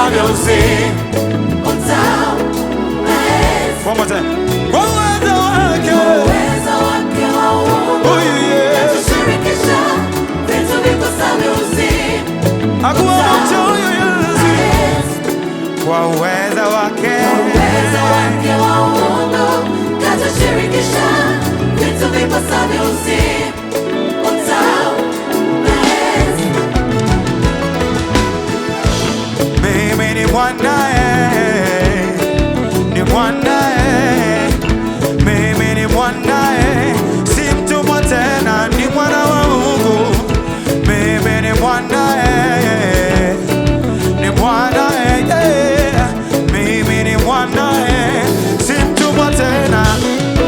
savyo uzima. One more time. Kwa uweza wake wa uungu, atashirikisha vitu vikosavyo uzima. hakuwa mchoyo Yesu. Kwa uweza wake wa uungu, atashirikisha vitu vikosavyo uzima. mimi ni mwanae, ni mwanae, mimi ni mwanae, si mtumwa tena, ni mwana wa Mungu. Mimi ni mwanae, ni mwanae, yeah. Mimi ni mwanae, si mtumwa tena,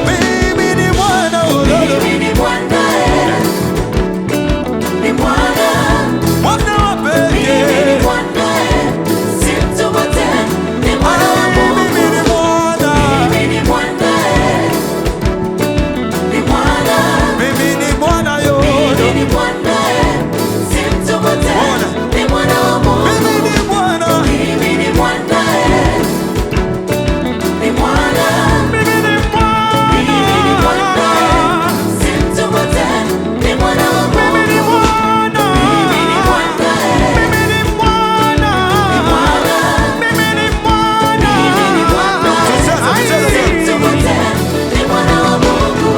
mimi ni mwana wa Mungu. Mimi ni mwanae, ni mwana, Mwana wa pekee. mimi ni mwanae, si mtumwa tena, ni mwana wa Mungu. Mimi ni mwana, Mimi ni mwanae, ni mwana, mimi ni mwana yo. mimi ni mwanae, si mtumwa tena, ni mwana wa Mungu. Mimi ni mwana, Mimi ni mwanae, ni mwana, mimi ni mimi ni mwanae, si mtumwa tena, ni mwana wa Mungu. mwana, Mimi ni mwanae, mimi ni mwana, mwana, mimi ni mwana. mimi ni mwanae, si mtumwa tena, ni mwana wa Mungu.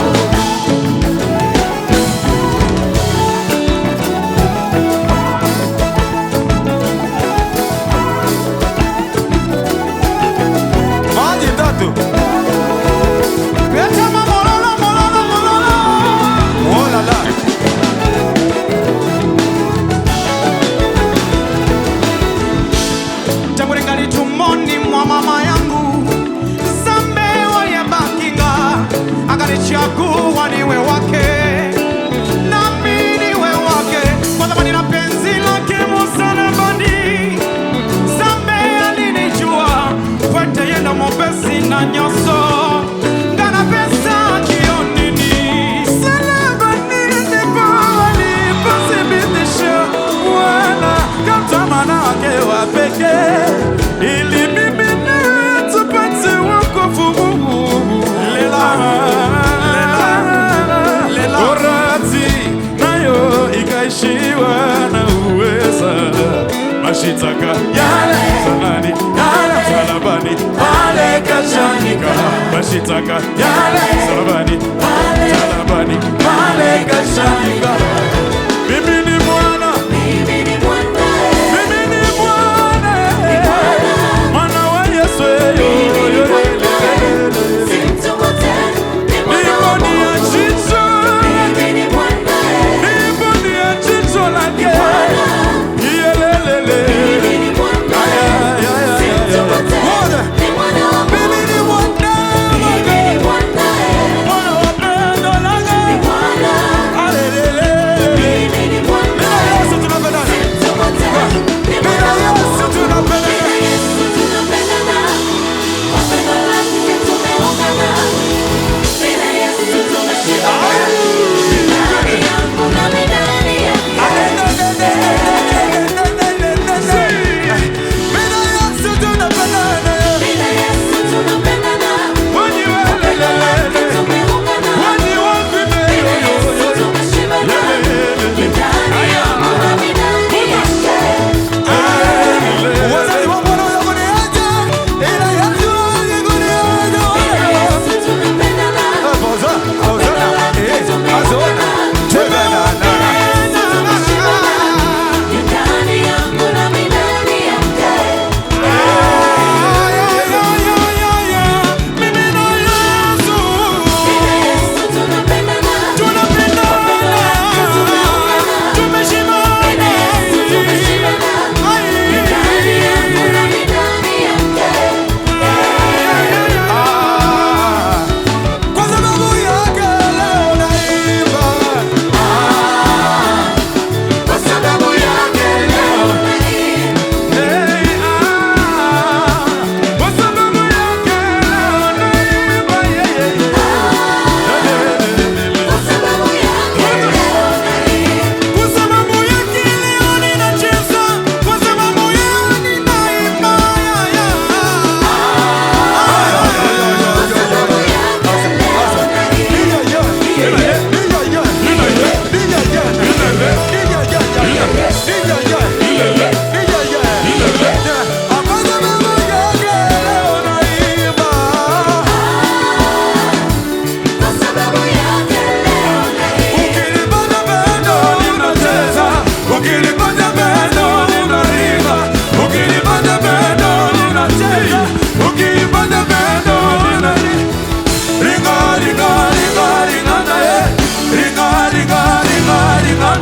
Maji tatu. Peta mamololo, mololo, mololo. Oh la la. Tangu ningali tumboni mwa mama yangu, Sambewa ya bakinga, akanichagua niwe wake, nami niwe wake, kwa thamani na penzi lake msalabani. Sambe alinijua, kwete yenda mopesi na nyoso, ngana pesa kionini. Msalabani ndipo alipothibitisha Bwana kama mwana wake wa pekee, ili mimi nawe tupate wokovu. Lela, Torati nayo ikaishiwa na uweza, mashitaka yale msalabani, yale msalabani, pale kachanika. Mashitaka yale msalabani, msalabani, pale kachanika. Mimi ni mwana, Mimi ni mwanae, mimi ni mwana, mwana wa Yesu. mimi ni mwanae, si mtumwa tena, ni mwana wa Nipo ni ya Mungu. jicho, Mimi ni mwanae, nipo ni ya jicho lake. mwana, Yelelele. mimi ni mwanae, si mtumwa tena, ni mwana wa Mungu. Mimi ni mwana Mimi ni mwanae, mwana wa pendo lake. ni mwana, Alelele.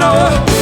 nawe